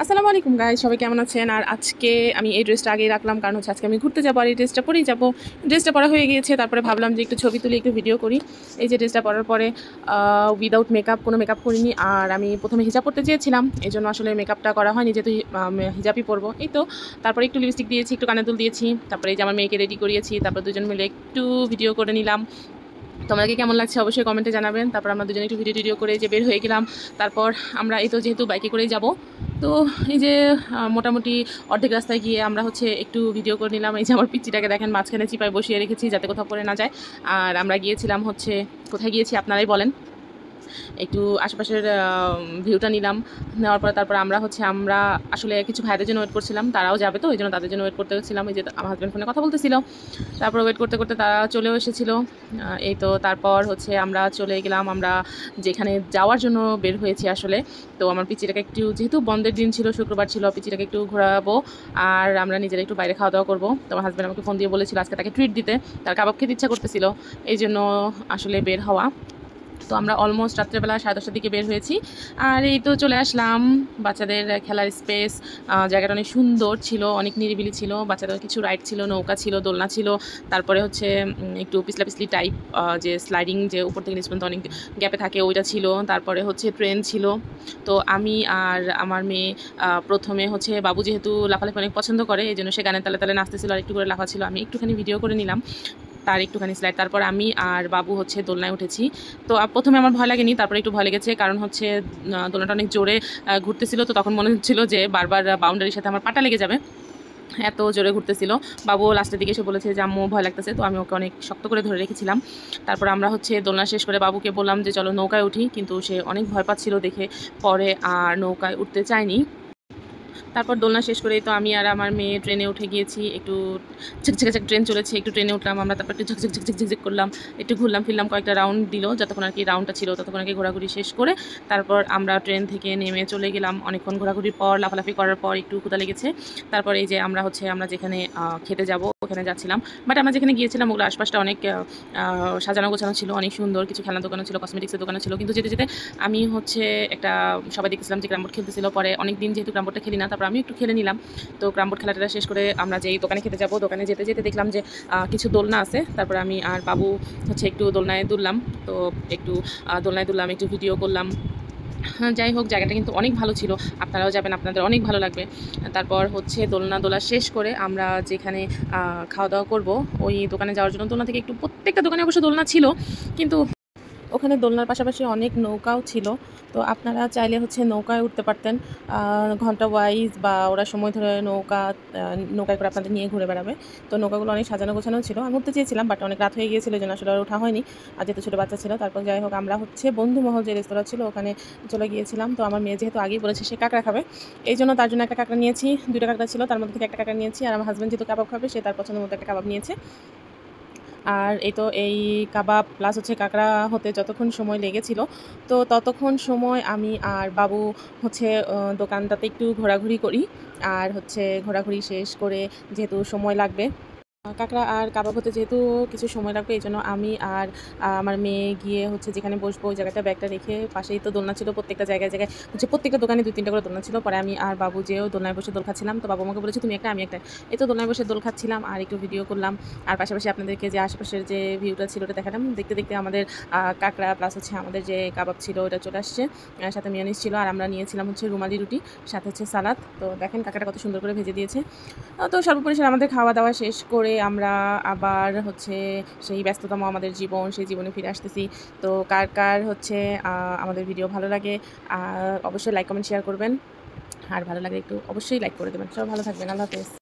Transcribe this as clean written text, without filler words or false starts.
আসসালামু আলাইকুম গাইস, সবাই কেমন আছেন? আর আজকে আমি এই ড্রেসটা আগেই রাখলাম, কারণ হচ্ছে আজকে আমি ঘুরতে যাবো আর এই ড্রেসটা পরেই যাবো। ড্রেসটা পরা হয়ে গিয়েছে, তারপরে ভাবলাম যে একটু ছবি তুলি, একটু ভিডিও করি। এই যে ড্রেসটা পরার পরে উইদাউট মেকআপ, কোনো মেকআপ করিনি। আর আমি প্রথমে হিজাব পরতে চেয়েছিলাম, এই জন্য আসলে মেকআপটা করা হয়নি, যেহেতু হিজাবই পরবো। এই তো তারপরে একটু লিপস্টিক দিয়েছি, একটু কানে দুল দিয়েছি, তারপরে এই যে আমার মেয়েকে রেডি করিয়েছি, তারপর দুজন মিলে একটু ভিডিও করে নিলাম। তোমাদেরকে কেমন লাগছে অবশ্যই কমেন্টে জানাবেন। তারপর আমরা দুজনে একটু ভিডিও করে যে বের হয়ে গেলাম। তারপর আমরা এই তো যেহেতু বাইকে করেই যাব, তো এই যে মোটামুটি অর্ধেক রাস্তায় গিয়ে আমরা হচ্ছে একটু ভিডিও করে নিলাম। এই যে আমার পিচ্চিটাকে দেখেন, মাঝখানে চিপায় বসিয়ে রেখেছি যাতে কোথাও পড়ে না যায়। আর আমরা গিয়েছিলাম হচ্ছে, কোথায় গিয়েছি আপনারাই বলেন, একটু আশেপাশের ভিউটা নিলাম। নেওয়ার পরে তারপর আমরা আসলে কিছু ভাইদের জন্য ওয়েট করছিলাম, তারাও যাবে, তো ওই জন্য তাদের জন্য ওয়েট করতে হচ্ছিলাম। এই যে আমার হাজব্যান্ড ফোনে কথা বলতেছিল, তারপর ওয়েট করতে করতে তারা চলেও এসেছিলো। এই তো তারপর হচ্ছে আমরা চলে গেলাম, আমরা যেখানে যাওয়ার জন্য বের হয়েছি আসলে। তো আমার পিচিটাকে একটু, যেহেতু বন্ধের দিন ছিল, শুক্রবার ছিল, পিচিটাকে একটু ঘোরাবো আর আমরা নিজেরা একটু বাইরে খাওয়া দাওয়া করবো। তো আমার হাজব্যান্ড আমাকে ফোন দিয়ে বলেছিল আজকে তাকে ট্রিট দিতে, তার কাবাব খেতে ইচ্ছা করতেছিল, এই জন্য আসলে বের হওয়া। তো আমরা অলমোস্ট রাত্রেবেলা 10:30টার দিকে বের হয়েছি। আর এই তো চলে আসলাম। বাচ্চাদের খেলার স্পেস, জায়গাটা অনেক সুন্দর ছিল, অনেক নিরিবিলি ছিল। বাচ্চাদের কিছু রাইড ছিল, নৌকা ছিল, দোলনা ছিল, তারপরে হচ্ছে একটু পিছলি টাইপ, যে স্লাইডিং, যে উপর থেকে নিচ পর্যন্ত অনেক গ্যাপে থাকে, ওইটা ছিল। তারপরে হচ্ছে ট্রেন ছিল। তো আমি আর আমার মেয়ে প্রথমে হচ্ছে, বাবু যেহেতু লাফালাফি অনেক পছন্দ করে, এই জন্য সে গানের তালে তালে নাচতেছিল আর একটু করে লাফাচ্ছিল। আমি একটুখানি ভিডিও করে নিলাম তার একটুখানি স্লাইড। তারপর আমি আর বাবু হচ্ছে দোলনায় উঠেছি। তো প্রথমে আমার ভয় লাগেনি, তারপরে একটু ভয় লেগেছে, কারণ হচ্ছে দোলনাটা অনেক জোরে ঘুরতেছিল। তো তখন মনে হচ্ছিল যে বারবার বাউন্ডারির সাথে আমার পাটা লেগে যাবে, এত জোরে ঘুরতেছিল। বাবু লাস্টের দিকে এসে বলেছে যে আম্মু ভয় লাগতেছে, তো আমি ওকে অনেক শক্ত করে ধরে রেখেছিলাম। তারপর আমরা হচ্ছে দোলনা শেষ করে বাবুকে বললাম যে চলো নৌকায় উঠি, কিন্তু সে অনেক ভয় পাচ্ছিল দেখে পরে আর নৌকায় উঠতে চায়নি। তারপর দোলনা শেষ করেই তো আমি আর আমার মেয়ে ট্রেনে উঠে গিয়েছি। একটু ঝকঝকাঝক ট্রেন চলেছে, একটু ট্রেনে উঠলাম আমরা, তারপর একটু ঝকঝক করলাম, একটু ঘুরলাম ফিরলাম, কয়েকটা রাউন্ড দিল, যতক্ষণ আর কি রাউন্ডটা ছিল ততক্ষণ আর কি ঘোরাঘুরি শেষ করে তারপর আমরা ট্রেন থেকে নেমে চলে গেলাম। অনেকক্ষণ ঘোরাঘুরির পর, লাফালাফি করার পর একটু ক্ষুধা লেগেছে। তারপর এই যে আমরা যেখানে খেতে যাব ওখানে যাচ্ছিলাম। বাট আমরা যেখানে গিয়েছিলাম ওগুলো আশপাশটা অনেক সাজানো গোছানো ছিল, অনেক সুন্দর, কিছু খেলনার দোকানও ছিল, কসমেটিক্সের দোকানও ছিল। কিন্তু যেতে যেতে আমি হচ্ছে একটা, সবাই দেখছিলাম যে ক্রামবোর্ড খেলতেছিল, পরে অনেক দিন যেহেতু ক্রামবোর্ডটা খেলি না, তারপর আমি একটু খেলে নিলাম। তো ক্রামবোর্ড খেলাটা শেষ করে আমরা যেই দোকানে খেতে যাব, দোকানে যেতে যেতে দেখলাম যে কিছু দোলনা আছে। তারপর আমি আর বাবু হচ্ছে একটু দোলনায় দুললাম। তো একটু দোলনায় দুললাম, একটু ভিডিও করলাম। যাই হোক, জায়গাটা কিন্তু অনেক ভালো ছিল, আপনারাও যাবেন, আপনাদের অনেক ভালো লাগবে। তারপর হচ্ছে দোলা শেষ করে আমরা যেখানে খাওয়া দাওয়া করব ওই দোকানে যাওয়ার জন্য, দোলনা থেকে একটু, প্রত্যেকটা দোকানে অবশ্য দোলনা ছিল, কিন্তু ওখানে দোলনার পাশাপাশি অনেক নৌকাও ছিল। তো আপনারা চাইলে হচ্ছে নৌকায় উঠতে পারতেন, ঘন্টা ওয়াইজ বা ওরা সময় ধরে নৌকায় করে আপনাদের নিয়ে ঘুরে বেড়াবে। তো নৌকাগুলো অনেক সাজানো গোছানো ছিল, আমি উঠতে চেয়েছিলাম বাট অনেক রাত হয়ে গিয়েছিল, যেন আসলে আর ওঠা হয়নি, আর যেহেতু ছোটো বাচ্চা ছিল। তারপর যাই হোক, আমরা হচ্ছে বন্ধুমহল যে রেস্তোরাঁ ছিল ওখানে চলে গিয়েছিলাম। তো আমার মেয়ে যেহেতু আগেই বলেছে সে কাঁকড়া খাবে, এই জন্য তার জন্য একটা কাঁকড়া নিয়েছি। 2টা কাঁকড়া ছিল, তার মধ্যে থেকে একটা কাঁকড়া নিয়েছি। আর আমার হাজব্যান্ড যেহেতু কাবাব খাবে, সে তার পছন্দের মতো একটা কাবাব নিয়েছে। আর এই তো এই কাবাব প্লাস হচ্ছে কাঁকড়া হতে যতক্ষণ সময় লেগেছিল, তো ততক্ষণ সময় আমি আর বাবু হচ্ছে দোকানটাতে একটু ঘোরাঘুরি করি। আর হচ্ছে ঘোরাঘুরি শেষ করে, যেহেতু সময় লাগবে কাঁকড়া আর কাবাব হতে, যেহেতু কিছু সময় লাগবে, এই জন্য আমি আর আমার মেয়ে গিয়ে হচ্ছে যেখানে বসবো ওই জায়গাটা ব্যাগটা রেখে, পাশেই তো দোলনা ছিল, প্রত্যেকটা জায়গায় জায়গায় হচ্ছে প্রত্যেকটা দোকানে 2-3টা করে দোলনা ছিল। পরে আমি আর বাবু যেও দোলনায় বসে দোল খাচ্ছিলাম। তো বাবু আমাকে বলেছে তুমি একটা, আমি একটা। এই তো দোলনায় বসে দোল খাচ্ছিলাম আর একটু ভিডিও করলাম। আর পাশাপাশি আপনাদেরকে যে আশেপাশের যে ভিউটা ছিল ওটা দেখালাম। দেখতে দেখতে আমাদের কাঁকড়া প্লাস হচ্ছে আমাদের যে কাবাব ছিল ওটা চলে আসছে, সাথে মিয়ানিস ছিল। আর আমরা নিয়েছিলাম হচ্ছে রুমালি রুটি, সাথে হচ্ছে সালাদ। তো দেখেন কাঁকড়াটা কত সুন্দর করে ভেজে দিয়েছে। তো সর্বোপরি আমাদের খাওয়া দাওয়া শেষ করে আমরা আবার হচ্ছে সেই ব্যস্ততম আমাদের জীবন, সেই জীবনে ফিরে আসতেছি। তো কার কার হচ্ছে আমাদের ভিডিও ভালো লাগে অবশ্যই লাইক কমেন্ট শেয়ার করবেন, আর ভালো লাগে একটু অবশ্যই লাইক করে দেবেন। সবাই ভালো থাকবেন, আল্লাহ হাফেজ।